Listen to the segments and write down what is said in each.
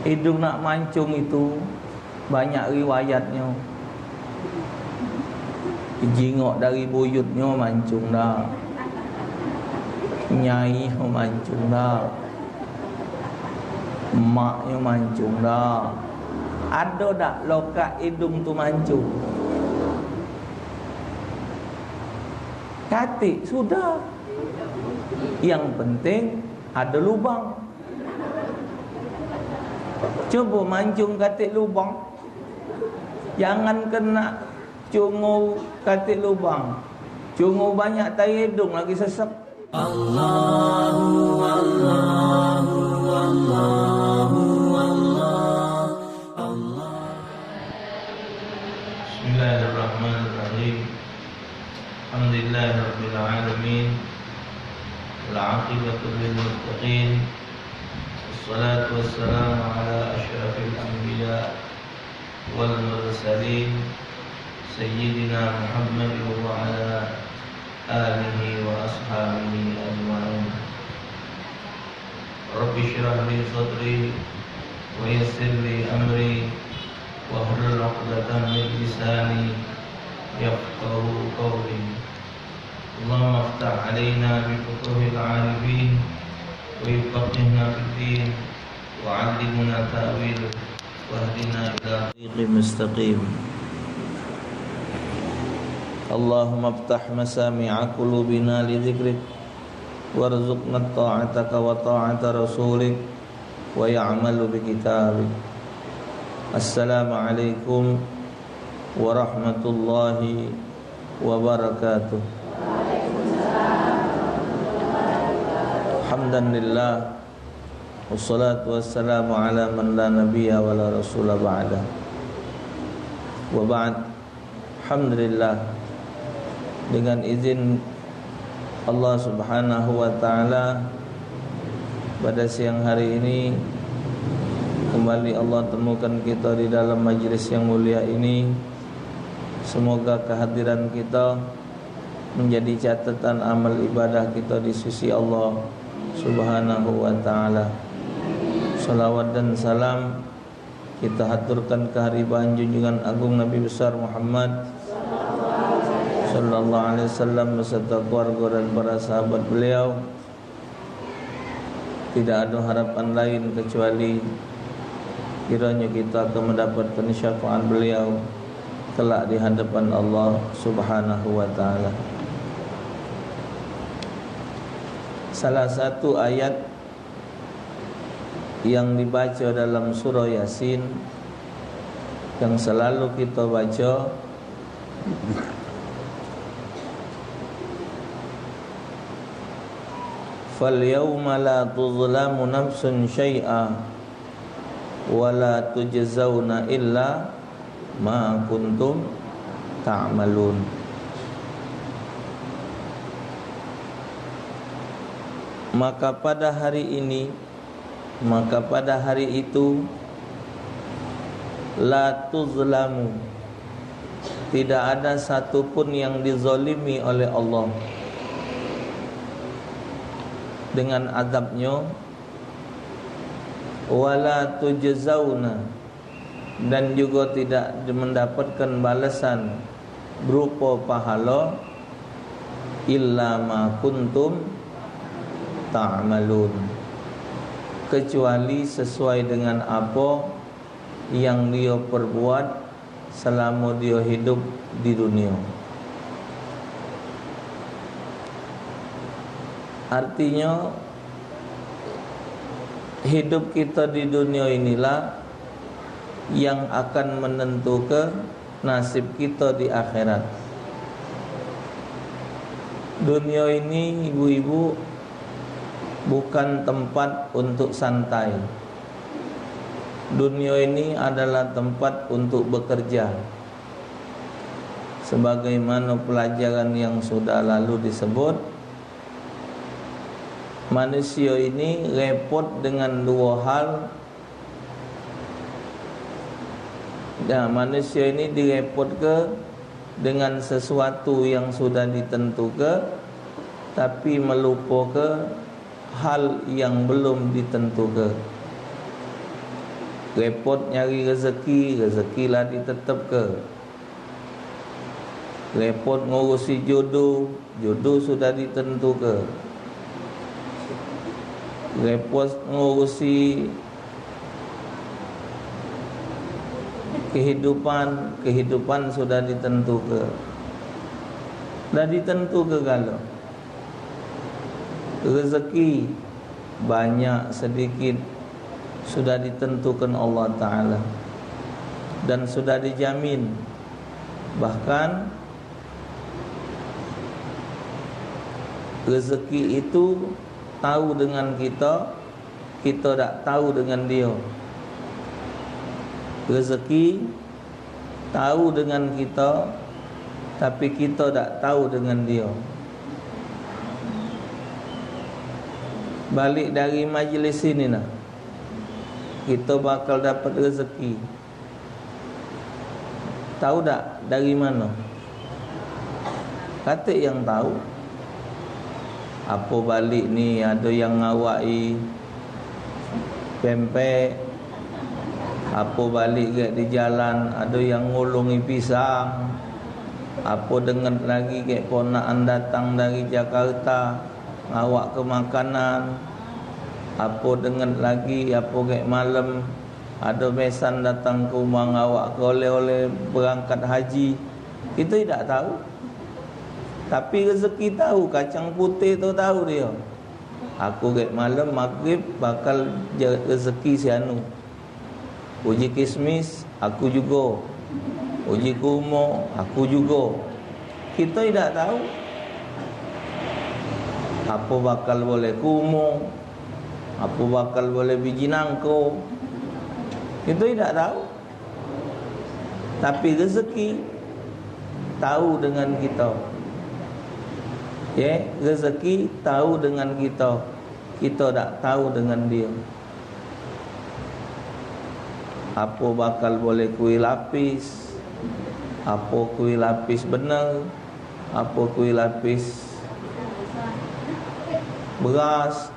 Hidung nak mancung itu banyak riwayatnya. Jingok dari buyutnya mancung dah, nyai mancung dah, maknya mancung dah. Ada tak lokat hidung tu mancung? Katik sudah. Yang penting ada lubang. Cuba mancung katik lubang. Jangan kena cungu katik lubang. Cungu banyak tai hidung lagi sesek. Allahu Allahu Allahu Allah Allah. Bismillahirrahmanirrahim. Alhamdulillahirabbil alamin. Wal 'aqibatu lil muttaqin. Wassalatu wassalamu ala asyrafil anbiya wal mursalin sayyidina Muhammad wa ala alihi wa ashabihi ajma'in. Rabbi shrah li sadri wa yassir li amri wahlul 'uqdatam min lisani yafqahu qawli. Allahumma iftah 'alaina bi futuhil 'arifin wa faqihna fid din wa 'allimna ta'wil wahdina ila tariqil mustaqim. Allahumma iftah masami'a qulubina li dzikrik warzuqna ta'ataka wa ta'ata rasulik wa ya'malu bi kitabik. Assalamualaikum warahmatullahi wabarakatuh. Alhamdulillah, wassalatu wassalamu ala man la nabiyya wa la rasula ba'da. Wa ba'd. Alhamdulillah, dengan izin Allah Subhanahu wa taala, pada siang hari ini kembali Allah temukan kita di dalam majlis yang mulia ini. Semoga kehadiran kita menjadi catatan amal ibadah kita di sisi Allah Subhanahu wa ta'ala. Salawat dan salam kita haturkan kehadiran junjungan agung Nabi besar Muhammad sallallahu alaihi wasallam beserta keluarga dan para sahabat beliau. Tidak ada harapan lain kecuali kiranya kita akan mendapatkan syafaat beliau kelak di hadapan Allah Subhanahu wa ta'ala. Salah satu ayat yang dibaca dalam surah Yasin, yang selalu kita baca, fal yawma la tuzlamu nafsun syai'a wa la tujzauna illa ma kuntum ta'malun. Maka pada hari ini, maka pada hari itu, la tuzlamu, tidak ada satu pun yang dizalimi oleh Allah dengan azabnya, wala tujzauna, dan juga tidak mendapatkan balasan berupa pahala, illa ma kuntum ta'malun, kecuali sesuai dengan apa yang dia perbuat selama dia hidup di dunia. Artinya hidup kita di dunia inilah yang akan menentukan nasib kita di akhirat. Dunia ini, ibu-ibu, bukan tempat untuk santai. Dunia ini adalah tempat untuk bekerja. Sebagaimana pelajaran yang sudah lalu disebut, manusia ini repot dengan dua hal. Manusia ini direpot ke dengan sesuatu yang sudah ditentukan, tapi melupa ke hal yang belum ditentukan. Repot nyari rezeki, rezeki lah ditetap ke. Repot ngurusi jodoh, jodoh sudah ditentu ke. Repot ngurusi kehidupan, kehidupan sudah ditentu ke. Dah ditentu ke kalau rezeki banyak sedikit sudah ditentukan Allah Ta'ala dan sudah dijamin. Bahkan rezeki itu tahu dengan kita, kita tak tahu dengan dia. Rezeki tahu dengan kita, tapi kita tak tahu dengan dia. Balik dari majlis ini nak, kita bakal dapat rezeki. Tahu tak dari mana? Katik yang tahu. Apa balik ni ada yang ngawai pempek, apa balik kat di jalan ada yang ngulungi pisang, apa dengar lagi kat ponaan datang dari Jakarta ngawak ke makanan, apa dengar lagi apa kat malam ada mesan datang ke rumah ngawak ke oleh-oleh berangkat haji. Kita tidak tahu. Tapi rezeki tahu, kacang putih tu tahu dia. Aku kat malam maghrib bakal rezeki si anu. Uji kismis aku juga. Uji kurma aku juga. Kita tidak tahu apa bakal boleh kurma, apa bakal boleh biji nangka. Kita tidak tahu. Tapi rezeki tahu dengan kita. Ya, rezeki tahu dengan kita. Kita tak tahu dengan dia. Apa bakal boleh kuih lapis, apa kuih lapis benar, apa kuih lapis beras,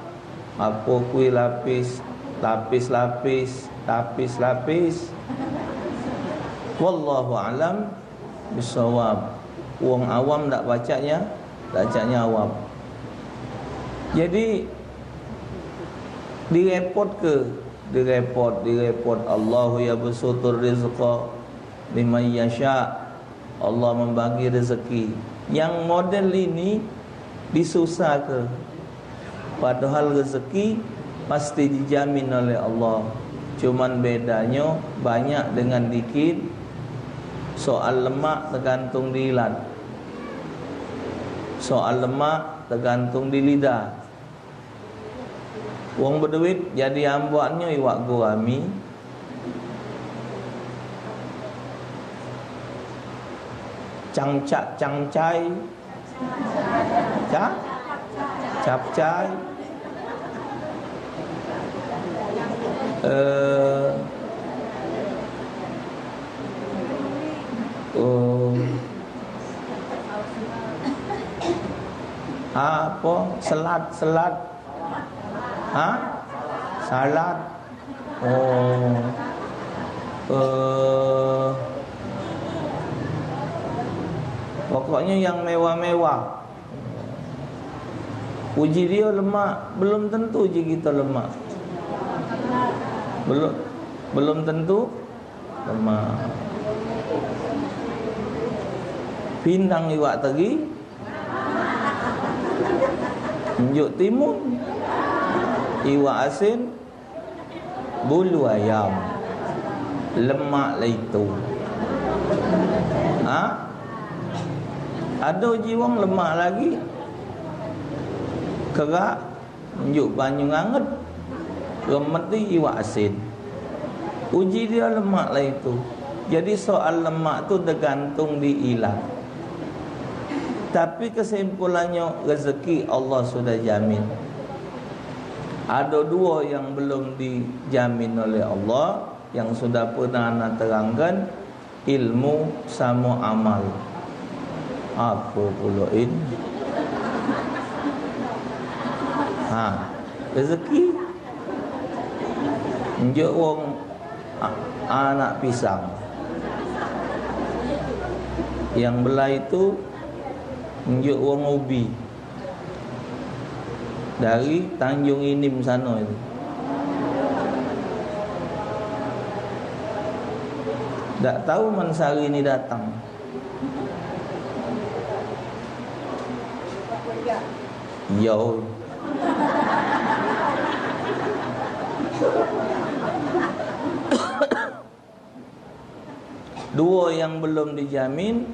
apa kuih lapis lapis-lapis, lapis-lapis. Wallahu alam bisawab. Wong awam tak bacanya, bacanya awam. Jadi direpot ke? Direpot. Allahu yabsutur rizqa liman yasha. Allah membagi rezeki. Yang model ini disusah ke? Padahal rezeki pasti dijamin oleh Allah. Cuman bedanya banyak dengan dikit. Soal lemak tergantung di ilat. Soal lemak tergantung di lidah. Wong berduit jadi ambuaknya iwak gurami. Cangcak cangcai. Capcai. Apa? Selat. Salad. Pokoknya yang mewah-mewah. Uji dia lemak, belum tentu uji kita lemak. Belum tentu lemak. Pindang iwak tegi, njuk timun, iwak asin, bulu ayam, lemak lah itu. Ada uji wong lemak lagi, kerak, njuk banyu hangat, remeti iwak asin. Uji dia lemak lah itu. Jadi soal lemak tu tergantung di ilat. Tapi kesimpulannya rezeki Allah sudah jamin. Ada dua yang belum dijamin oleh Allah, yang sudah pernah ana terangkan, ilmu sama amal. Apa pula ini? Rezeki. Njuk wong anak pisang. Yang belah itu unjuk wong ubi dari Tanjung Inim sana itu. Tak tahu Mansari ini datang. Yo. Dua yang belum dijamin,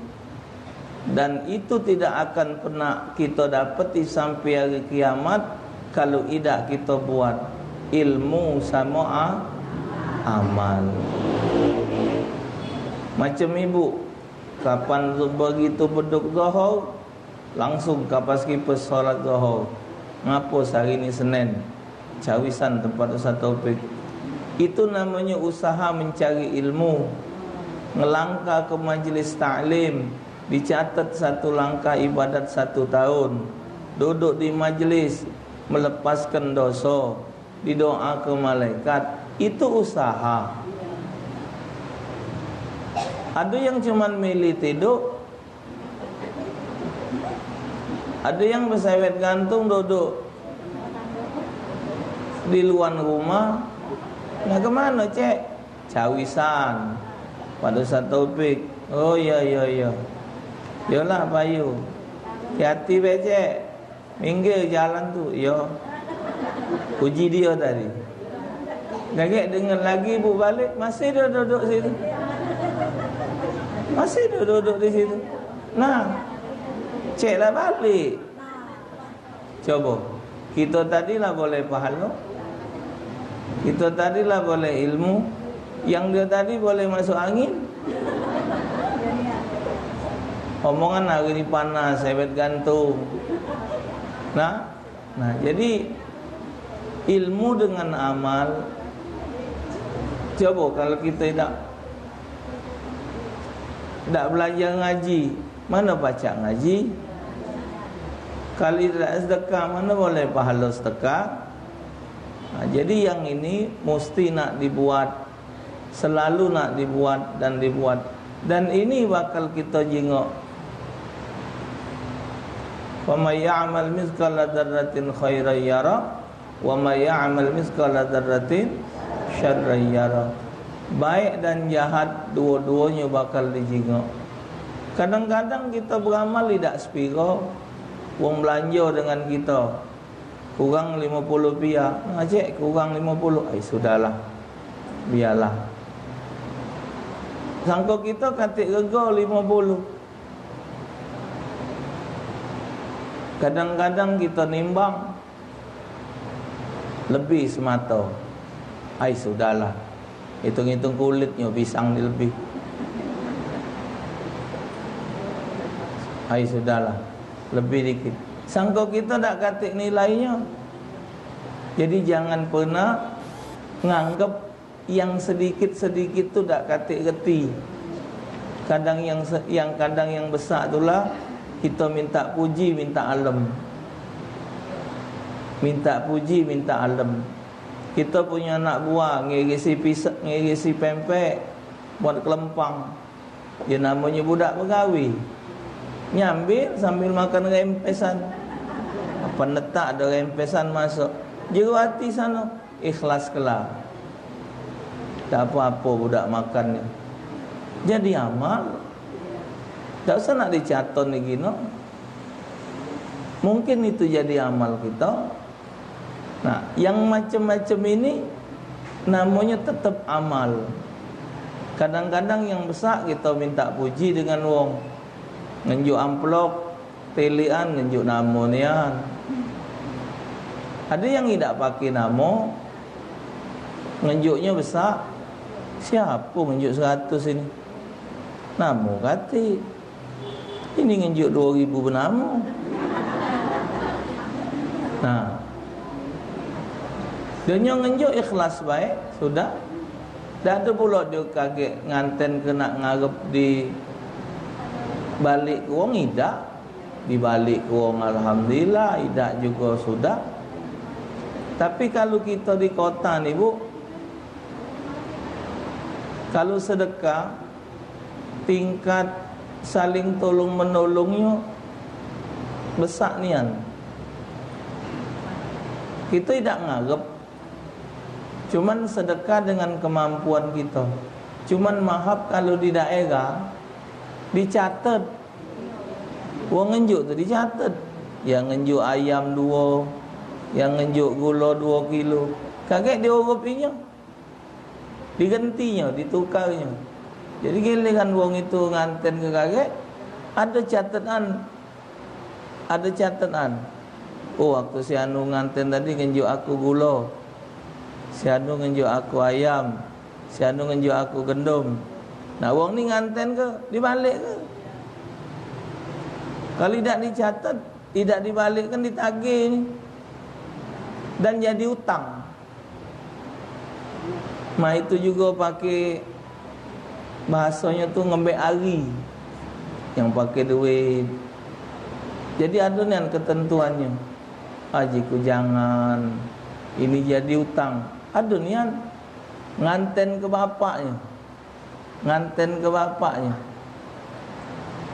dan itu tidak akan pernah kita dapati sampai hari kiamat kalau tidak kita buat ilmu sama amal. Macam ibu, kapan begitu beduk Zuhur, langsung kapas-kipas solat Zuhur. Ngapa hari ini Senin? Cawisan tempat Ustaz Taufik. Itu namanya usaha mencari ilmu. Ngelangkah ke majlis ta'lim, dicatat 1 langkah ibadat 1 tahun. Duduk di majlis, melepaskan dosa, didoa ke malaikat. Itu usaha. Ada yang cuman milih tidur, ada yang bersewet gantung duduk di luar rumah. Nah kemana cek? Cawisan pada Ustaz Taufik. Oh ya. Yalah payu. Hati-hati becek. Minggir jalan tu. Ya. Puji dia tadi. Lagi dengar lagi ibu balik, masih dia duduk situ. Masih dia duduk di situ. Nah, ceklah balik. Coba. Kita tadilah boleh pahala. Kita tadilah boleh ilmu. Yang dia tadi boleh masuk angin. Omongan hari ni panas, sebet gantung. Nah, jadi ilmu dengan amal. Coba kalau kita tak belajar ngaji, mana baca ngaji? Kalau tidak sedekah, mana boleh pahala sedekah? Jadi yang ini mesti nak dibuat, selalu nak dibuat dan dibuat. Dan ini bakal kita jengok. Wa may ya'mal mithqala dzarratin khairan yara wa may ya'mal mithqala dzarratin syarran yara. Baik dan jahat dua-duanya bakal dijengok. Kadang-kadang kita beramal tidak sepiro. Wong belanja dengan kita kurang 50 rupiah. Cik kurang 50. Sudahlah. Biarlah. Sangka kita katik rega 50. Kadang-kadang kita nimbang lebih semata. Sudahlah. Hitung-hitung kulitnya pisang ni lebih. Sudahlah. Lebih dikit. Sangka kita tak katik nilainya. Jadi jangan pernah nganggap yang sedikit-sedikit tu tak katik reti. Kadang yang besar itulah kita minta puji, minta alam. Minta puji, minta alam. Kita punya anak buah ngirisi pempek buat kelempang. Dia namanya budak begawi. Nyambil sambil makan rempesan. Apa letak ada rempesan masuk. Jero hati sana, ikhlas kelar. Tak apa-apa budak makan ni. Jadi amal. Tak usah nak dicaton lagi no. Mungkin itu jadi amal kita. Nah, yang macam-macam ini namanya tetap amal. Kadang-kadang yang besar kita minta puji dengan wong. Ngenjuk amplop, telian, ngenjuk nama nian. Ada yang tidak pakai nama, ngenjuknya besar. Siapa ngenjuk 100 ini? Nama kati. Ini ngenjuk 2000 bernama. Nah, dia ngenjuk ikhlas baik, sudah. Tak ada pula dia kaget nganten kena ngarep di balik ke wong idak. Di balik ke wong alhamdulillah, idak juga sudah. Tapi kalau kita di kota ni bu, Kalau sedekah, tingkat saling tolong menolongnya besar nian. Kita tidak ngarep, cuman sedekah dengan kemampuan kita. Cuman maaf kalau di daerah dicatat, wong ngenjuk tu dicatat, yang ngenjuk ayam 2, yang ngenjuk gula 2 kilo. Kaget dia urupinya, digentinya, ditukarnya. Jadi giliran wong itu nganten ke kaget, ada catatan. Oh, waktu si anu nganten tadi ngenjuk aku gula, si anu ngenjuk aku ayam, si anu ngenjuk aku gendum. Nah, wong ni nganten ke dibalik ke? Kalau tidak dicatat, tidak dibalikkan, ditagih ni, dan jadi utang. Nah, itu juga pakai bahasanya tu ngembek hari yang pakai duit. Jadi ada ni ketentuannya. Hajiku jangan, ini jadi utang. Ada ni nganten ke bapaknya,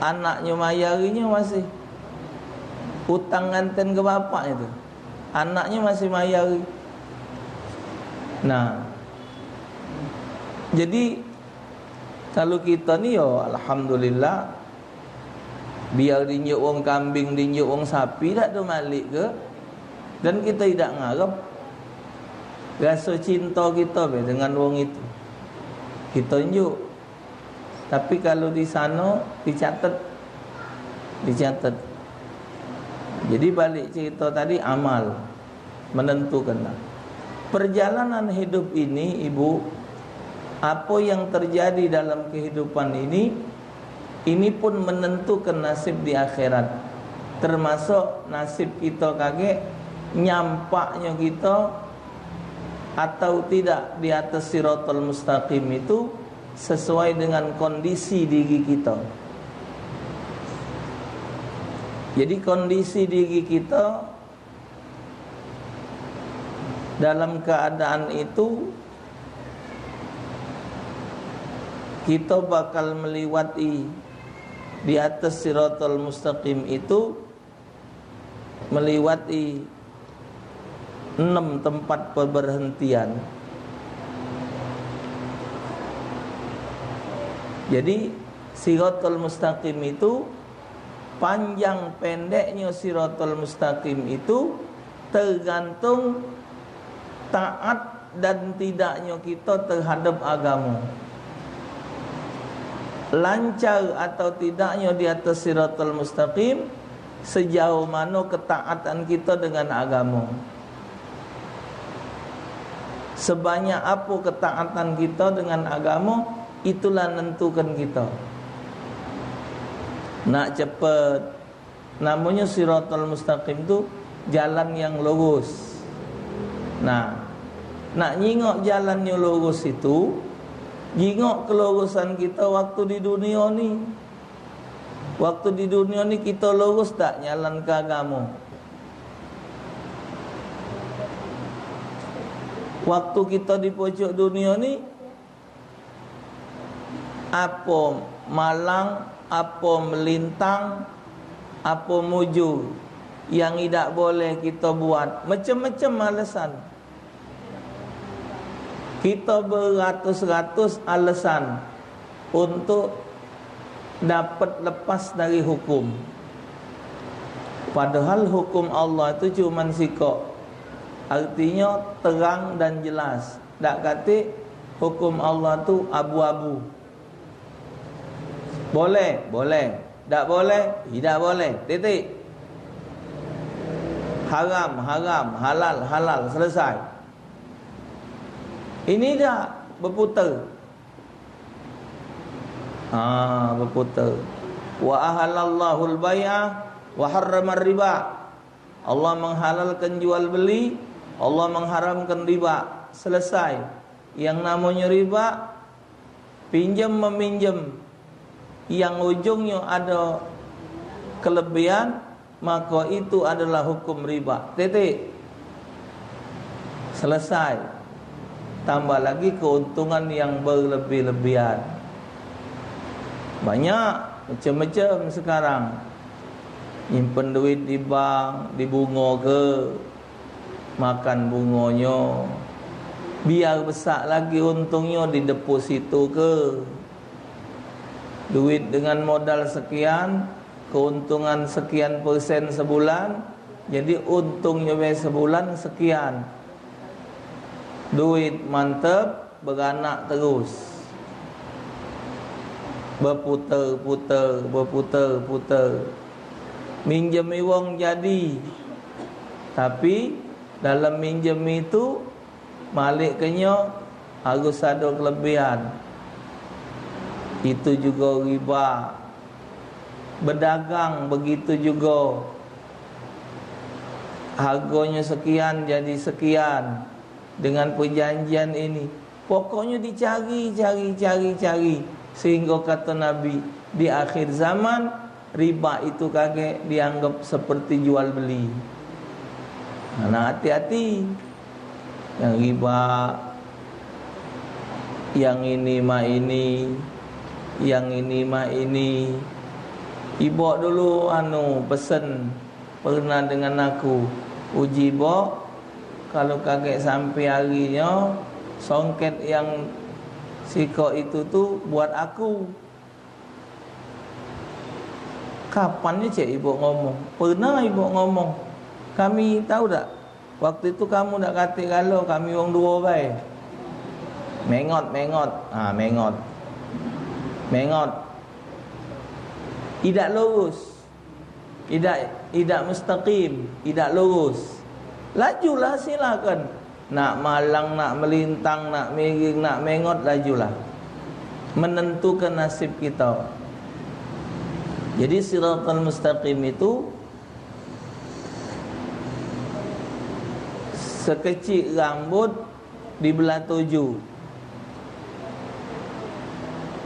anaknya mayarinya masih utang nganten ke bapaknya tu, anaknya masih mayari. Nah, jadi kalau kita ni alhamdulillah, biar dinjuk wong kambing, dinjuk wong sapi, tak ada malik ke, dan kita tidak ngarep rasa cinta kita dengan wong itu, kita tunjuk. Tapi kalau di sana dicatat. Jadi balik cerita tadi, amal menentukan. Perjalanan hidup ini, ibu, apa yang terjadi dalam kehidupan ini pun menentukan nasib di akhirat. Termasuk nasib kita kaget, nyampaknya kita atau tidak di atas siratal mustaqim itu sesuai dengan kondisi diri kita. Jadi kondisi diri kita dalam keadaan itu, kita bakal melewati di atas siratal mustaqim itu, melewati 6 tempat perberhentian. Jadi siratal mustaqim itu, panjang pendeknya siratal mustaqim itu tergantung taat dan tidaknya kita terhadap agama. Lancar atau tidaknya di atas siratal mustaqim sejauh mana ketaatan kita dengan agama. Sebanyak apa ketaatan kita dengan agama, itulah nentukan kita. Nak cepat, namanya siratal mustaqim tu jalan yang lurus. Nah, nak nyingok jalan yang lurus itu, nyingok kelurusan kita waktu di dunia ni. Waktu di dunia ni kita lurus tak jalan ke agama? Waktu kita di pojok dunia ni, apa malang, apa melintang, apa muju yang tidak boleh kita buat, macam-macam alasan. Kita beratus-ratus alasan untuk dapat lepas dari hukum. Padahal hukum Allah itu cuma sikok, artinya terang dan jelas. Tak kata hukum Allah tu abu-abu. Boleh, boleh. Tak boleh, tidak boleh. Titik. Haram, haram. Halal, halal. Selesai. Ini dah berputar. Berputar. Wa ahalallahu al-bai'a wa harrama riba. Allah menghalalkan jual beli, Allah mengharamkan riba. Selesai. Yang namanya riba, pinjam meminjam, yang ujungnya ada kelebihan, maka itu adalah hukum riba. Titik. Selesai. tambah lagi keuntungan yang berlebih-lebihan. Banyak macam-macam sekarang. Nyimpen duit di bank, di bunga ke, makan bunganya. Biar besar lagi untungnya di deposito ke. Duit dengan modal sekian, keuntungan sekian persen sebulan, jadi untungnya sebulan sekian. Duit mantap, beranak terus, berputar-putar. Minjem wong jadi, tapi dalam minjem itu malik kenyo harus ada kelebihan. Itu juga riba. Berdagang begitu juga, harganya sekian jadi sekian dengan perjanjian ini. Pokoknya dicari, sehingga kata Nabi, di akhir zaman riba itu kagak dianggap seperti jual beli. Nah, hati-hati. Yang riba, yang ini mah ini, yang ini mah ini. Ibu dulu pesen pernah dengan aku, uji bok, kalau kagak sampai harinya, songket yang siko itu tuh buat aku. Kapannya cik ibu ngomong? Pernah ibu ngomong. Kami tahu tak? Waktu itu kamu nak kata kalau kami wong dua baik. Mengot. Tidak lurus. Tidak mustaqim, tidak lurus. Lajulah silakan. Nak malang, nak melintang, nak miring, nak mengot, lajulah. Menentukan nasib kita. Jadi siratal mustaqim itu sekecil rambut dibelah 7.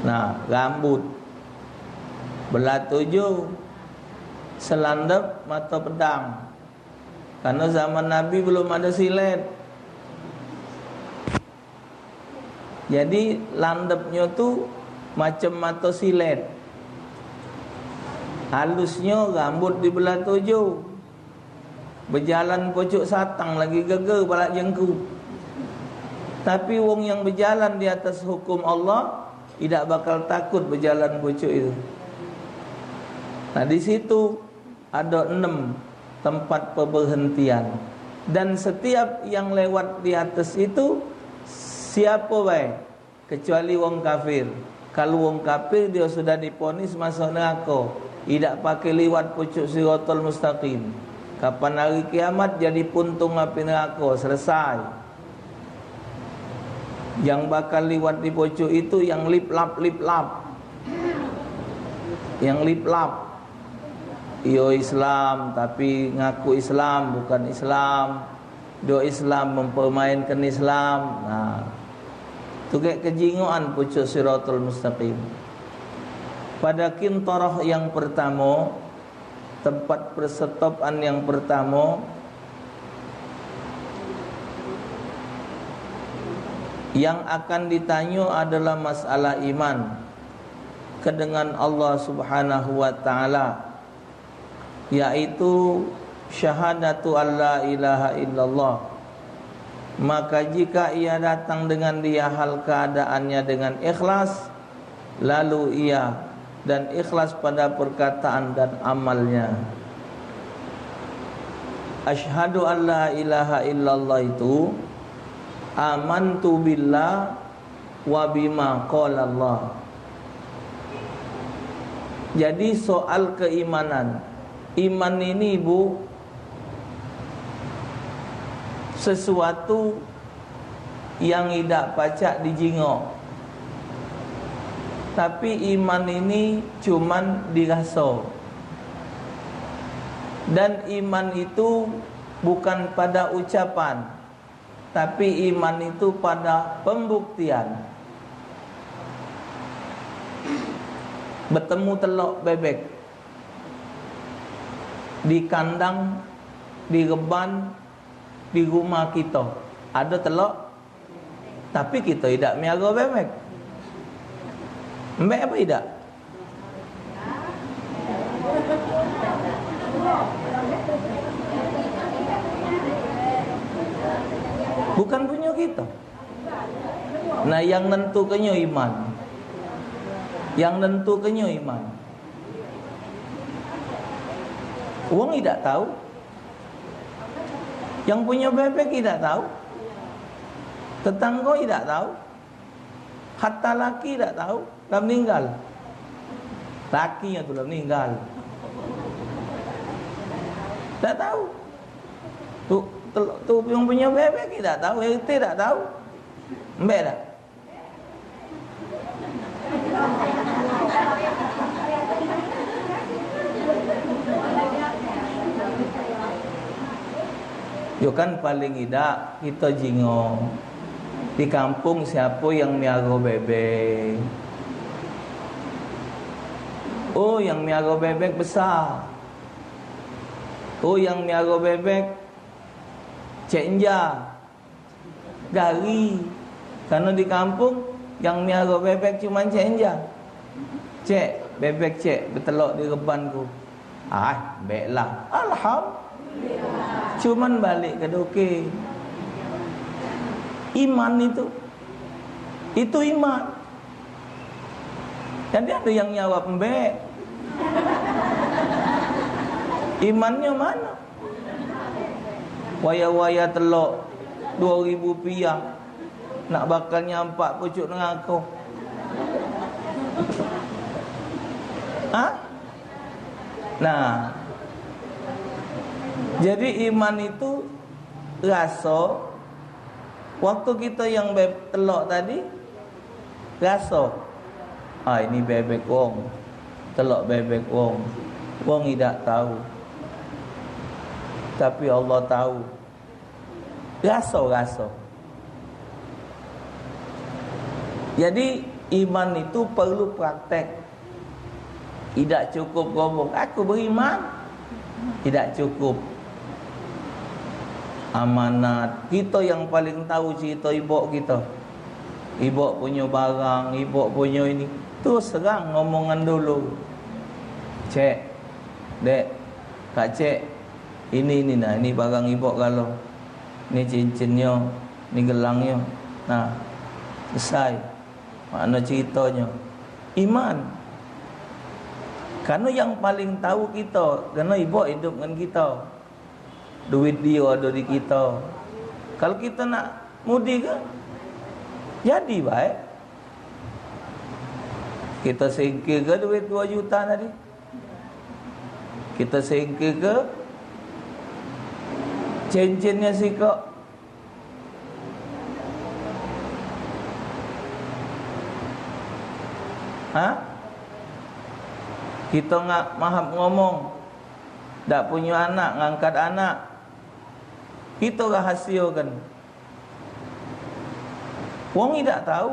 Nah, rambut belah 7, selandap mata pedang. Karena zaman Nabi belum ada silet. Jadi landapnya tu macam mata silet. Halusnya rambut dibelah 7. Berjalan pocok satang lagi geger balak jengku. Tapi wong yang berjalan di atas hukum Allah tidak bakal takut berjalan pocok itu. Nah, di situ ada 6 tempat pemberhentian. Dan setiap yang lewat di atas itu siapa baik? Kecuali wong kafir. Kalau wong kafir dia sudah diponis masuk neraka. Tidak pakai lewat pucuk siratal mustaqim. Kapan hari kiamat jadi puntung api neraka, selesai. Yang bakal lewat di pucuk itu yang lip-lap. Yang lip-lap. Iyo Islam tapi ngaku Islam bukan Islam. Do Islam mempermainkan Islam. Nah, itu kayak kejinguan pucuk siratal mustaqim. Pada kintarah yang pertama, tempat persetopan yang pertama, yang akan ditanya adalah masalah iman kedengan Allah Subhanahu wa taala, yaitu syahadatu alla ilaha illallah. Maka jika ia datang dengan dia hal keadaannya dengan ikhlas, lalu ia dan ikhlas pada perkataan dan amalnya. Asyhadu an la ilaha illallah itu amantu billah wa bima qala Allah. Jadi soal keimanan, iman ini ibu sesuatu yang tidak pacak dijingok. Tapi iman ini cuman dirasa. Dan iman itu bukan pada ucapan, tapi iman itu pada pembuktian. Bertemu telok bebek di kandang, di reban, di rumah kita. Ada telok Tapi kita tidak miara bebek. Mbak apa tidak? Bukan punya kita. Nah, yang nentukannya iman. Yang nentukannya iman. Wong tidak tahu. Yang punya bebek tidak tahu. Tetangga tidak tahu. Hatta laki tidak tahu. Dah meninggal. Laki yang tu dah meninggal. Tak tahu. Tu yang punya bebek tidak tahu. Yang tidak tahu. Mbak tak? Yo kan paling tidak kita jingong. Di kampung siapa yang miara bebek? Oh, yang miara bebek besar. Oh, yang miara bebek Cik Enja, Gari. Karena di kampung yang miara bebek cuma Cik Enja. Cik, bebek cik bertelur di rebanku. Baiklah. Alhamdulillah. Cuman balik ke dokey. Iman itu iman. Jadi ada yang nyawa pembek. Imannya mana? Waya-waya telok 2,000 rupiah. Nak bakalnya 4 pucuk dengan aku. Nah, jadi iman itu rasa. Waktu kita yang telok tadi, rasa ini bebek wong, telok bebek wong. Wong tidak tahu, tapi Allah tahu. Rasa. Jadi iman itu perlu praktek. Tidak cukup ngomong aku beriman. Tidak cukup. Amanat. Kita yang paling tahu cerita ibu kita. Ibu punya barang, ibu punya ini. Terus serang ngomongan dulu. Cek, dek, kak cek, ini nah, ini barang ibu kalau. Ini cincinnya, ini gelangnya. Nah, selesai. Mana ceritanya? Iman. Karena yang paling tahu kita, karena ibu hidup dengan kita. Duit dia ada di kita. Kalau kita nak mudi ke, jadi baik. Kita singkir ke duit 2 juta tadi? Kita singkir ke cincinnya si kok? Kita nggak mahap ngomong, tak punya anak, ngangkat anak. Kita rahasiakan. Wong tidak tahu.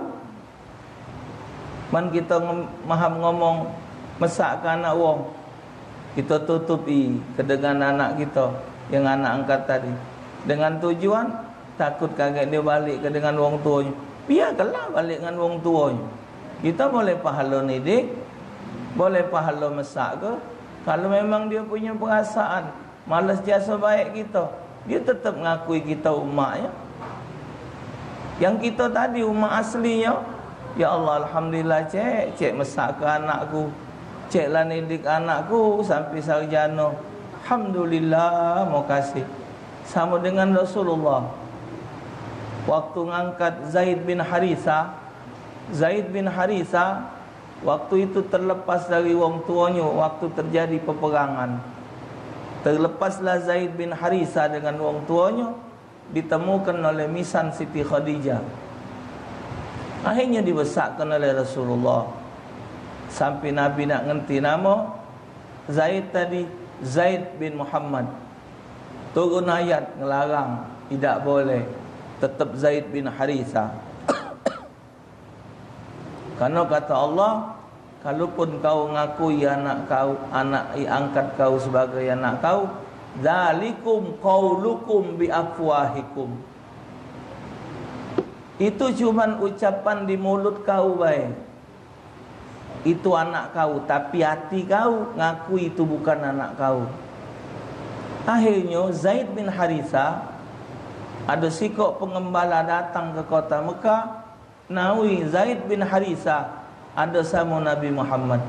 Man kita maham ngomong mesakkan anak wong. Kita tutupi kedengaran anak kita yang anak angkat tadi. Dengan tujuan takut kaget dia balik ke dengan wong tuanya. Biarkanlah balik dengan wong tuanya. Kita boleh pahala nidik, boleh pahala mesak ke. Kalau memang dia punya perasaan malas jasa baik kita, dia tetap mengakui kita umatnya. Yang kita tadi umat aslinya, ya Allah alhamdulillah cek mesak ke anakku, ceklah nidik anakku sampai sarjana. Alhamdulillah, mau kasih. Sama dengan Rasulullah. Waktu ngangkat Zaid bin Haritha, waktu itu terlepas dari wong tuanya waktu terjadi peperangan. Terlepaslah Zaid bin Haritha dengan wong tuanya, ditemukan oleh misan Siti Khadijah. Akhirnya dibesarkan oleh Rasulullah. Sampai Nabi nak ngerti nama Zaid tadi, Zaid bin Muhammad. Turun ayat ngelarang, tidak boleh. Tetap Zaid bin Haritha. Karena kata Allah, kalaupun kau ngakui anak kau, anak angkat kau sebagai anak kau, dzalikum qaulukum bi afwahikum. Itu cuman ucapan di mulut kau baik. Itu anak kau, tapi hati kau ngaku itu bukan anak kau. Akhirnya Zaid bin Haritha, ada sikok pengembala datang ke kota Mekah, nawi Zaid bin Haritha ada sama Nabi Muhammad.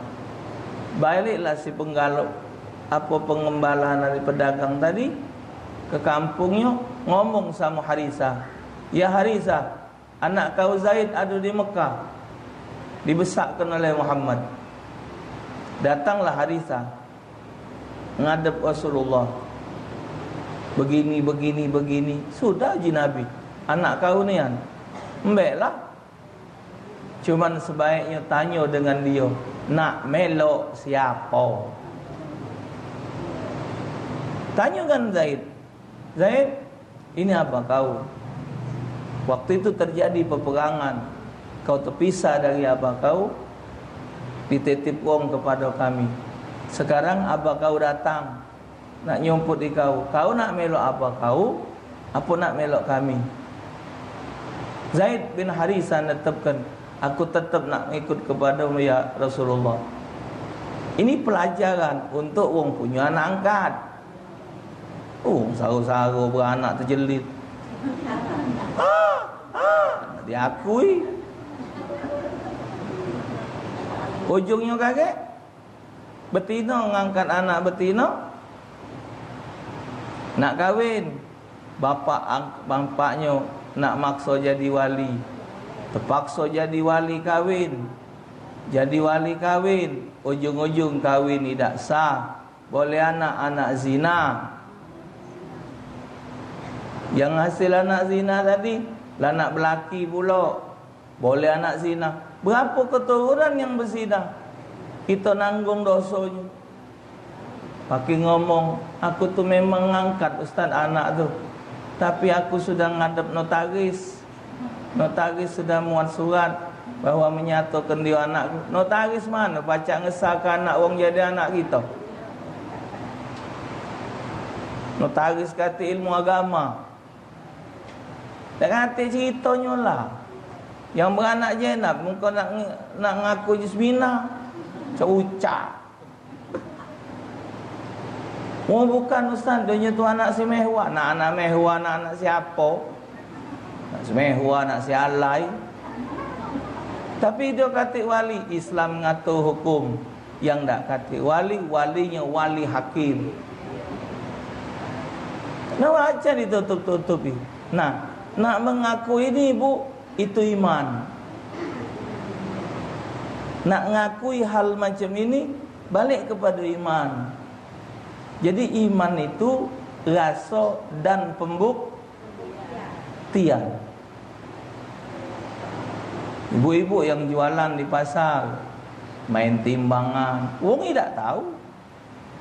Baliklah si pengembala dari pedagang tadi ke kampungnya, ngomong sama Haritha, "Ya Haritha, anak kau Zaid ada di Mekah, dibesarkan oleh Muhammad." Datanglah Haritha ngadep Rasulullah. Begini. Sudah ji Nabi, anak kau ni kan embeklah. Cuman sebaiknya tanya dengan dia, nak melok siapa? Tanyakan Zaid, Zaid, ini apa kau? Waktu itu terjadi peperangan, kau terpisah dari abah kau, dititip wong kepada kami. Sekarang abah kau datang nak nyumput di kau. Kau nak melok abah kau, apa nak melok kami? Zaid bin Haritha netapkan, aku tetap nak ikut kepada ya Rasulullah. Ini pelajaran untuk wong punya anak angkat. Saru-saru beranak terjelit. Diakui. Ujungnya kaget. Betina ngangkat anak betina, nak kahwin. Bapaknya nak maksa jadi wali, terpaksa jadi wali kahwin. Jadi wali kahwin, ujung-ujung kahwin tidak sah, boleh anak zina. Yang hasil anak zina tadi lah nak belaki pula, boleh anak zina. Berapa keturunan yang berzina, kita nanggung dosanya. Pakai ngomong, aku tu memang ngangkat ustaz anak tu, tapi aku sudah ngadep notaris. Notaris sudah muat surat bahawa menyatakan dia anak. Notaris mana baca ngesahkan anak orang jadi anak kita? Notaris kata ilmu agama. Dan kata ceritanya lah, yang beranak jenab muka nak ngaku jismina, cucak. Oh bukan ustaz, dia tu anak si mehwa. Nak anak mehwa, anak siapa? Nak si mehwa, nak si alai. Tapi dia kata wali. Islam ngatur hukum. Yang tak kata wali, walinya wali hakim. Nah wajar ditutup-tutupi. Nah, nak mengaku ini bu, itu iman. Nak ngakui hal macam ini, balik kepada iman. Jadi iman itu rasa dan pembuktian. Ibu-ibu yang jualan di pasar main timbangan, wong tidak tahu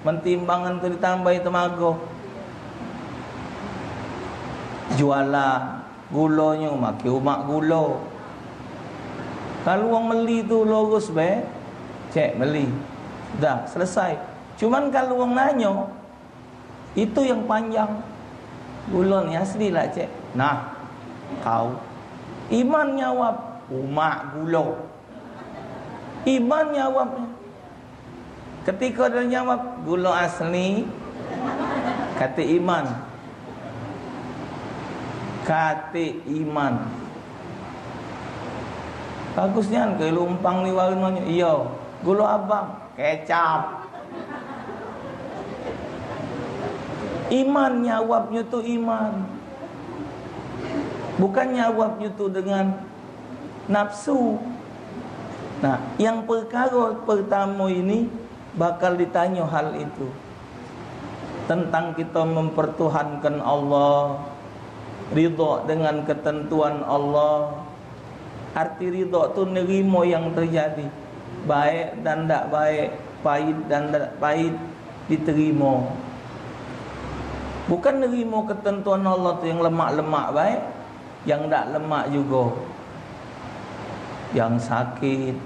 mentimbangan itu ditambahi temaga. Jualan gulanya maki umak gula. Kalau wong meli tu lurus be, cek meli. Dah selesai. Cuman kalau orang nanya, itu yang panjang. Gula ni asli lah cik. Nah, kau iman jawab umak gula. Iman jawabnya. Ketika dia jawab gula asli, kata iman. Kata iman. Bagusnya kan ke lumpang ni warnanya. Iya, gula abang, kecap. Iman jawabnya tu iman. Bukan jawabnya tu dengan nafsu. Nah, yang perkara pertama ini bakal ditanya hal itu. Tentang kita mempertuhankan Allah, ridha dengan ketentuan Allah. Arti ridha tu nerima yang terjadi, baik dan tak baik, pahit dan tak pahit, diterima. Bukan nerima ketentuan Allah tu yang lemak-lemak baik, yang tak lemak juga, yang sakit.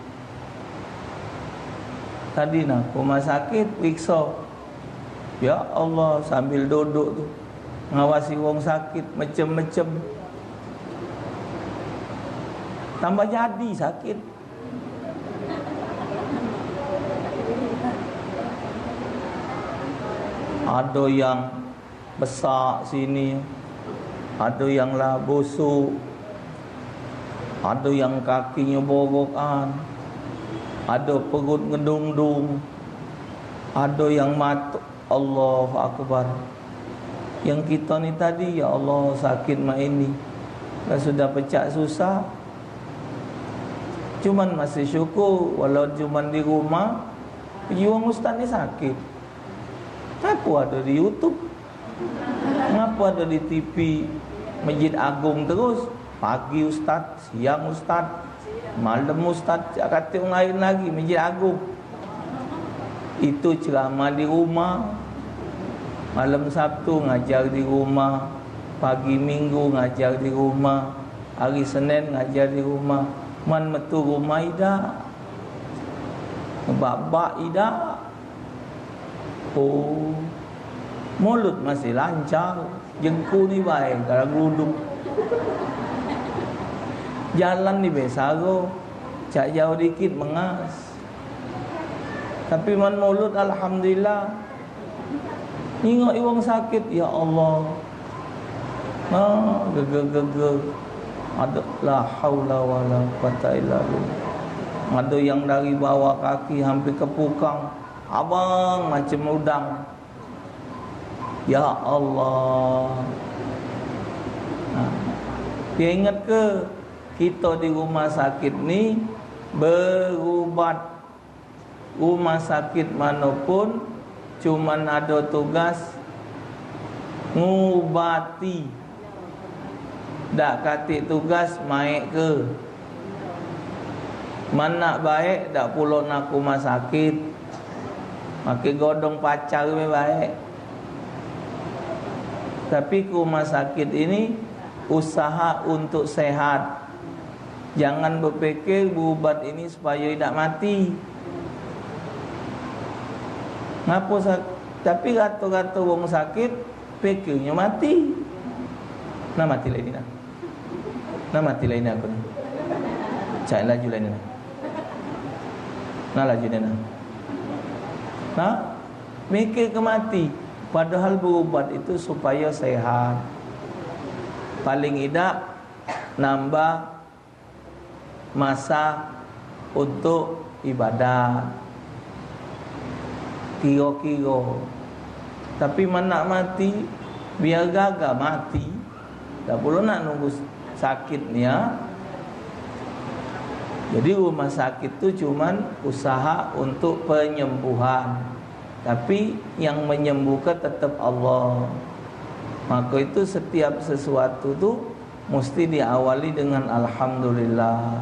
Tadi nak rumah sakit periksa, ya Allah, sambil duduk tu ngawasi wong sakit macam-macam. tambah jadi sakit. Ada yang besar sini, ada yang lah busuk, ada yang kakinya borokan, ada perut ngedung-dung, ada yang mata. Allahu Akbar. Yang kita ni tadi, ya Allah, sakit mak ini, dah sudah pecah susah, cuman masih syukur walau cuman di rumah. Pejuang ustaz ni sakit, kenapa ada di YouTube, kenapa ada di TV Masjid Agung terus? Pagi ustaz, siang ustaz, malam ustaz, kata orang lain lagi Masjid Agung. Itu ceramah di rumah, malam Sabtu ngajar di rumah, pagi Minggu ngajar di rumah, hari Senin ngajar di rumah. Man metu rumah ida, ngebak-bak ida. Oh, mulut masih lancar, jengku ni baik kalau geluduk. Jalan ni besaro, cak jauh dikit mengas. Tapi man mulut alhamdulillah. Ingat iwang sakit, ya Allah. Geger. Ada la haula wala quwata illa billah. Ada yang dari bawah kaki hampir ke pukang, abang macam udang. Ya Allah. Dia ingat ke kita di rumah sakit ni berubat. Rumah sakit manapun cuman ada tugas ngubati, dak katik tugas maik ke. Mana baik dak pula nak rumah sakit, makin godong pacar lebih baik. Tapi ke rumah sakit ini usaha untuk sehat. Jangan berfikir berubat ini supaya tidak mati. Ngapa tapi kata-kata orang sakit fikirnya mati. Nak mati lagi dah. Nak mati lagi aku ni. Cak laju lagi ni. Nak laju dia nak. Nak mikir ke mati. Padahal berubat itu supaya sehat. Paling tidak nambah masa untuk ibadat. Kira-kira. Tapi mana mati, biar gagal mati, tak perlu nak nunggu sakitnya. Jadi rumah sakit tu cuman usaha untuk penyembuhan, tapi yang menyembuhkan tetap Allah. Maka itu setiap sesuatu tu mesti diawali dengan alhamdulillah.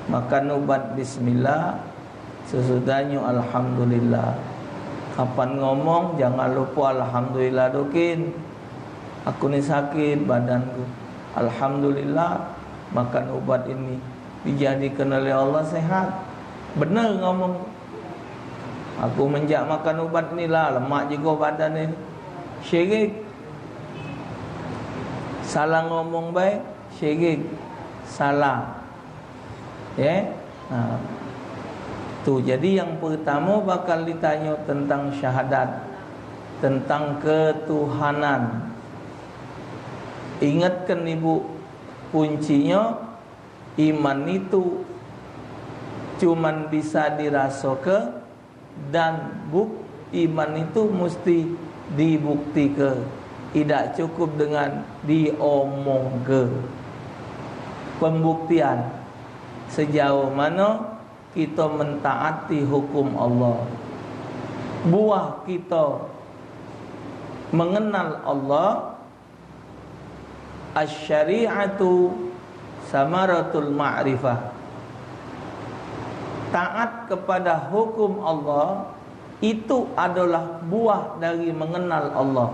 Makan ubat bismillah, sesudahnya alhamdulillah. Kapan ngomong jangan lupa alhamdulillah dokin. Aku ni sakit badanku, alhamdulillah makan ubat ini dijadikan oleh Allah sehat. Benar ngomong. Aku menjak makan ubat ni lah lemak juga badan ni. Syirik. Salah ngomong baik, syirik. Salah. Ya. Tu jadi yang pertama bakal ditanya tentang syahadat, tentang ketuhanan. Ingatkan ibu, kuncinya iman itu cuman bisa dirasakan dan iman itu mesti dibuktikan. Tidak cukup dengan diomong ke. Pembuktian sejauh mana kita mentaati hukum Allah. Buah kita mengenal Allah. Asy-syari'atu samaratul ma'rifah. Taat kepada hukum Allah itu adalah buah dari mengenal Allah.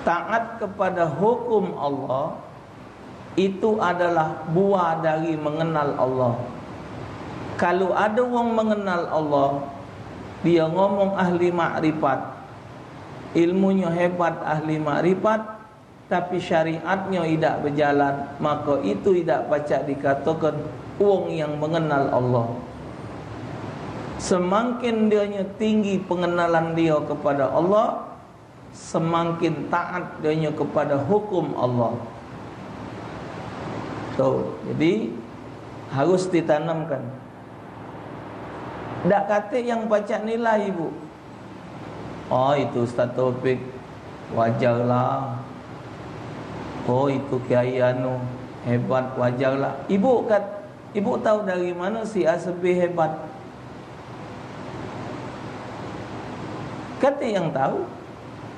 Taat kepada hukum Allah itu adalah buah dari mengenal Allah. Kalau ada orang mengenal Allah, dia ngomong ahli makrifat, ilmunya hebat ahli makrifat, tapi syariatnya tidak berjalan, maka itu tidak pacak dikatakan wong yang mengenal Allah. Semakin dianya tinggi pengenalan dia kepada Allah, semakin taat dianya kepada hukum Allah. Jadi harus ditanamkan. Tak kata yang pacak nilai ibu, oh itu Ustaz Taufik wajarlah, oh itu Kiai anu hebat, wajarlah. Ibu tahu dari mana si Asbi hebat? Kata yang tahu,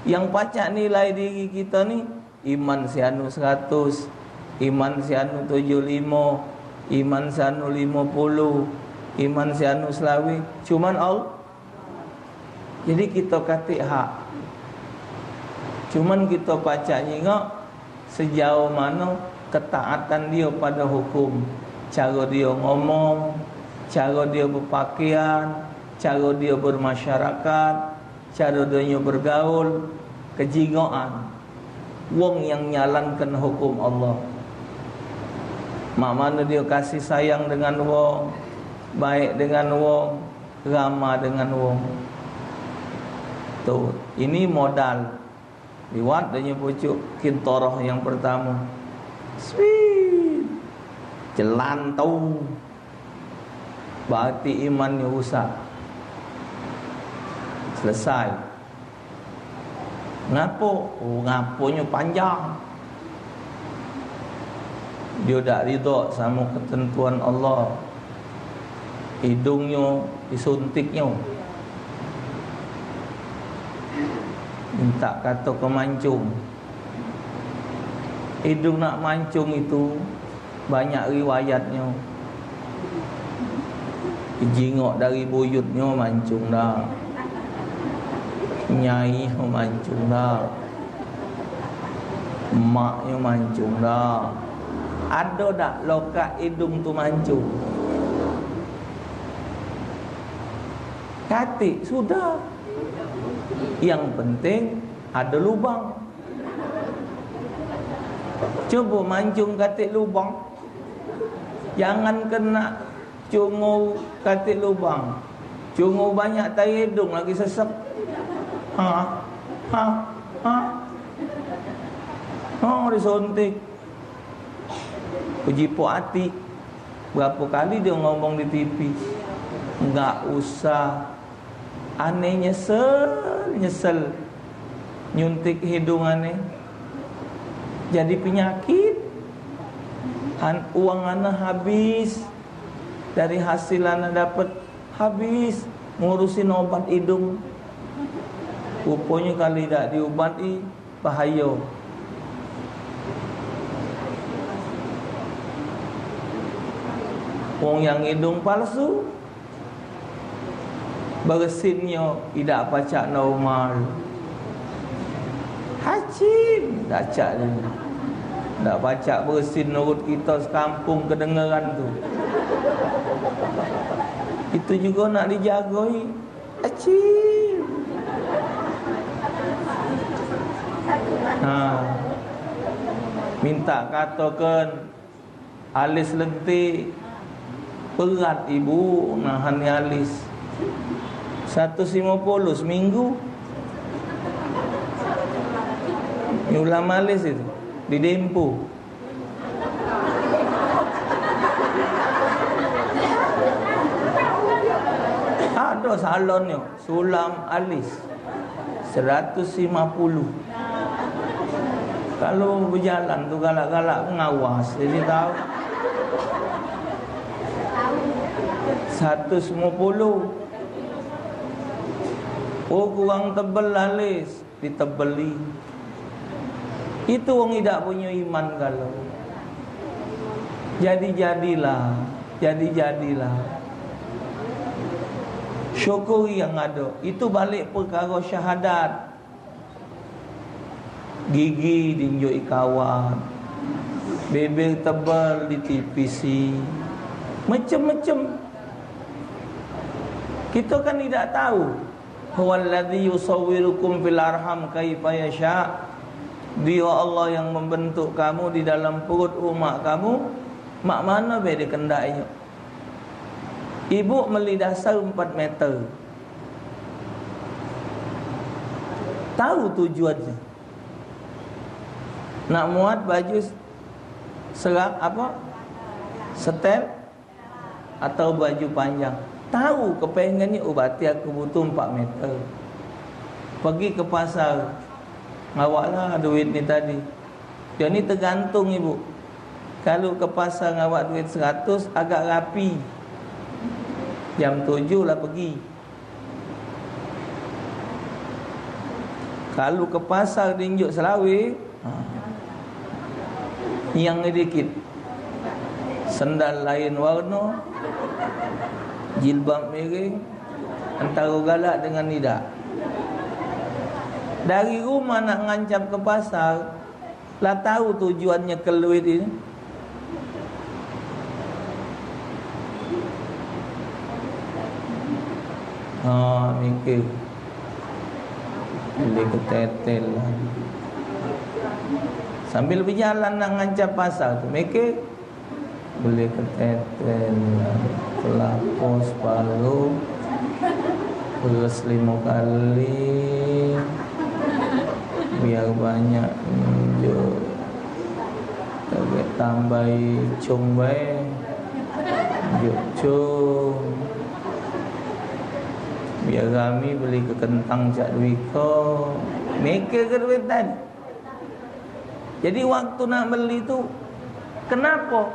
yang pacak nilai diri kita ni, iman si anu 100, iman si anu 75, iman si anu 50, iman si anu selawi, cuman Allah. Jadi kita kata hak, cuman kita pacak nyingok sejauh mana ketaatan dia pada hukum, cara dia ngomong, cara dia berpakaian, cara dia bermasyarakat, cara dia bergaul, kejingoan wong yang nyalankan hukum Allah. Mak mana dia kasih sayang dengan wong, baik dengan wong, ramah dengan wong. Tu, ini modal. Liwat dia pucuk kintorah yang pertama. Sweet. Jelan tau. Berarti imannya rusak. Selesai. Ngapo? Oh, ngaponya panjang. Dia tak ridha sama ketentuan Allah. Hidungnya disuntiknya, minta kata kemancung. Hidung nak mancung itu banyak riwayatnya. Jingok dari buyutnya mancung dah, nyai mancung dah, maknya mancung dah. Ada tak lokat hidung tu mancung? Katik sudah. Yang penting ada lubang. Cuba mancung katik lubang, jangan kena cungu katik lubang. Cungu banyak tai hidung lagi sesek. Disuntik. Puji Pok Ati berapa kali dia ngomong di TV, enggak usah aneh, nyesel nyuntik hidung aneh, jadi penyakit. Uang anak habis, dari hasil anak dapat habis ngurusin obat hidung. Rupanya kali tak diubati bahaya. Wong yang hidung palsu, bersinnya tidak pacak normal. Hacim tak cak dia, tak pacak bersin urut kita sekampung kedengaran tu. Itu juga nak dijagoi. Hacim. Minta katakan alis lentik, berat ibu nahan alis 150 seminggu. Ulam alis itu di Dempo. Ada salonnya sulam alis 150. Kalau berjalan tu galak-galak pengawas, jadi tahu 150. Oh, kurang tebal alis, ditebeli. Itu orang tidak punya iman kalau. Jadi-jadilah. Syukuri yang ada. Itu balik perkara syahadat. Gigi dinjoi kawan, bibir tebal di TPC, macam-macam. Kita kan tidak tahu. Huwallazi yusawwirukum fil arham kaifa yasha. Dia Allah yang membentuk kamu di dalam perut mak kamu. Mak mana be dia kendaknya? Ibu meli dasar 4 meter. Tahu tujuannya. Nak muat baju serak apa? Setel atau baju panjang. Tahu kepengennya ubati aku butuh 4 meter. Pergi ke pasar. Ngawaklah duit ni tadi. Dia ni tergantung ibu. Kalau ke pasar ngawak duit 100 agak rapi. Jam 7 lah pergi. Kalau ke pasar dinjuk Selawik, yang sedikit. Sendal lain warna, jilbab miring, antara galak dengan tidak. Dari rumah nak ngancap ke pasar, lah tahu tujuannya keluar ini. Mikir boleh ketetel lah. Sambil berjalan nak ngancap pasar tu, mikir boleh ketetel lah. Pelapos palu peres 5 kali, biar banyak tunjuk. Target tambahi cung bae, tunjuk cung. Biar kami beli ke kentang cak duiko. Mikir ke duitan. Jadi waktu nak beli tu, kenapa?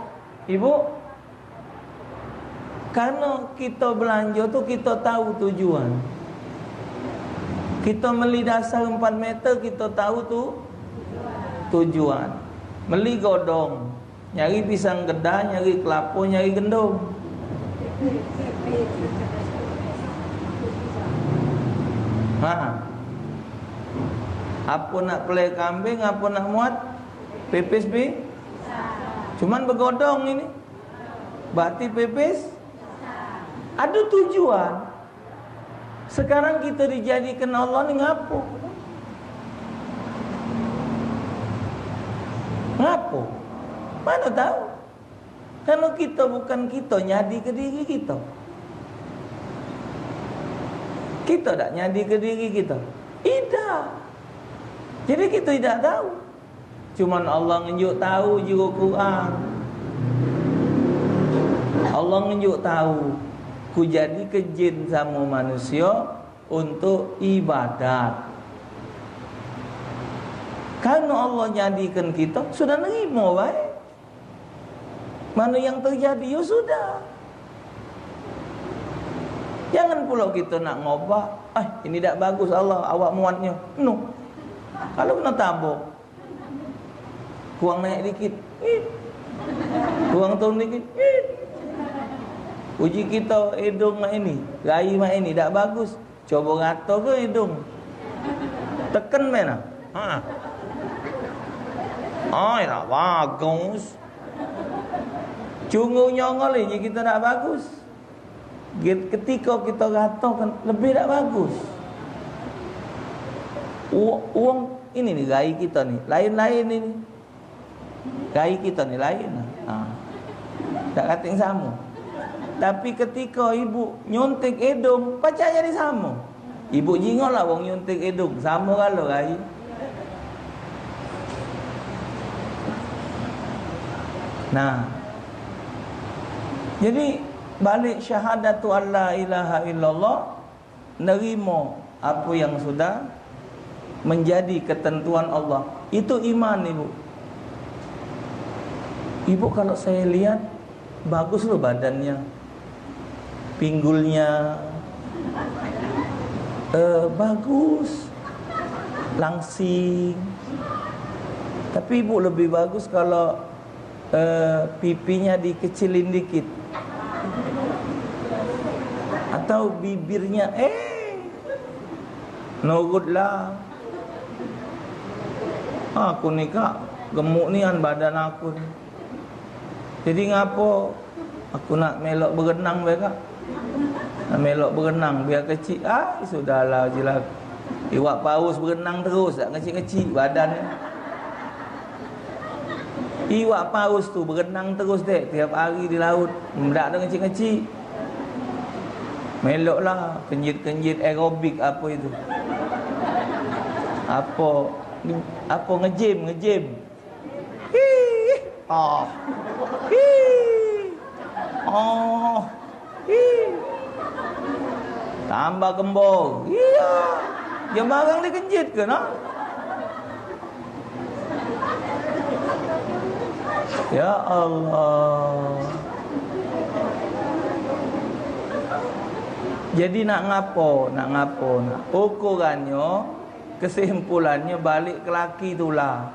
Ibu, karena kita belanja tu kita tahu tujuan. Kita beli dasar 4 meter, kita tahu tu tujuan. Beli godong, nyari pisang gedang, nyari kelapa, nyari gendong. Apa nak pelai kambing, apa nak muat pepes be? Cuman bergodong ini. Berarti pepes ada tujuan. Sekarang kita dijadikan Allah ni ngapo? Ngapo? Mana tahu? Kalau kita bukan kita, nyadi ke diri kita. Kita tak nyadi ke diri kita. Tidak. Jadi kita tidak tahu. Cuman Allah nunjuk tahu juga Quran. Allah nunjuk tahu. Ku jadi ke jin sama manusia untuk ibadat. Karena Allah jadikan kita, sudah nerima baik. Mana yang terjadi, ya sudah. Jangan pula kita nak ngobah. Ini tak bagus Allah, awak muatnya. No. Kalau kena tabuk, kurang naik dikit, kurang turun dikit. Uji kita hidung mak ini, rai mak ini tak bagus. Coba rata ke hidung? Tekan mana? Tak bagus. Cungu nyongol ini kita tak bagus. Ketika kita ratakan lebih tak bagus. Uang ini nih rai kita nih, lain-lain ini. Rai kita nih lain. Tak kating sama. Tapi ketika ibu nyuntik hidung, pacak jadi sama. Ibu jingol lah wong nyuntik hidung, sama kalau rai. Nah, jadi balik syahadatu alla ilaha illallah, nerima apa yang sudah menjadi ketentuan Allah. Itu iman ibu. Ibu kalau saya lihat bagus loh badannya, pinggulnya bagus, langsing. Tapi ibu lebih bagus kalau pipinya dikecilin dikit, atau bibirnya nurutlah. Aku ni kak gemuk ni kan badan aku ni. Jadi ngapo aku nak melok berenang be kak? Nak melok berenang biar kecil. Sudahlah jelas. Iwak paus berenang terus tak kecil-kecil badan ni. Iwak paus tu berenang terus dek tiap hari di laut. Mendak dengan kecil-kecil. Meloklah kenjit-kenjit aerobik apa itu. Apa ngejim. Hi. Oh. Hi. Oh. Hi. Tambah gembor. Iya. Dia barang dia kenjit ke nak? Ya Allah. Jadi nak ngapo? Ukurannya, kesimpulannya balik ke laki itulah.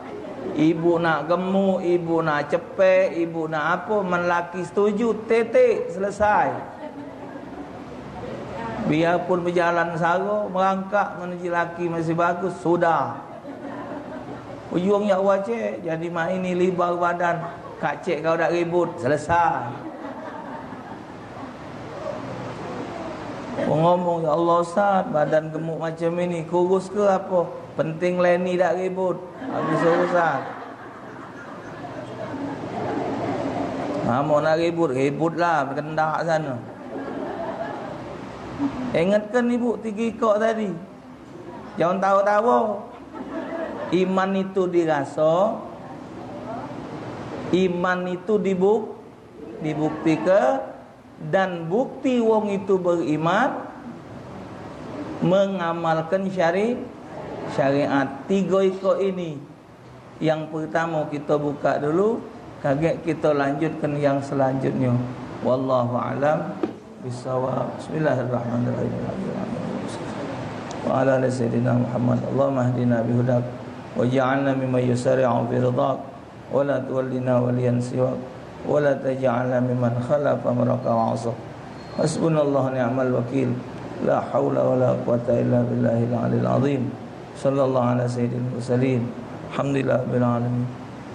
Ibu nak gemuk, ibu nak cepet, ibu nak apa, melaki setuju, titik, selesai. Biarpun berjalan sara, merangkak menuju laki masih bagus, sudah. Ujungnya wajib jadi mak ini libar badan. Kak cik kau dah ribut, selesai. Ngomong, ya Allah Ustaz, badan gemuk macam ini, kurus ke apa? Penting Leni tak ribut. Habis urusan. Mau nak ributlah berkendak sana. Ingatkan ibu 3 ikut tadi. Jangan tahu-tahu. Iman itu dirasa, iman itu dibuktikan, dan bukti wong itu beriman mengamalkan syariat. 3 ikut ini. Yang pertama kita buka dulu, kaget kita lanjutkan yang selanjutnya. Wallahu alam bisawab. Bismillahirrahmanirrahim. Wa ala sayyidina Muhammad. Allahumma hdina bihudak waj'alna mimman yusari'u fi ridhak wa la tuwallina waliyan siwak wa la taj'alna mimman khalafa amraka wa 'asaq. Hasbunallahu ni'mal wakil. La haula wa la quwata illa billahil 'aliyyil 'azim. Sallallahu ala sayyidil mursalin. Alhamdulillah rabbil alamin.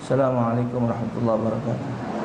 Assalamualaikum warahmatullahi wabarakatuh.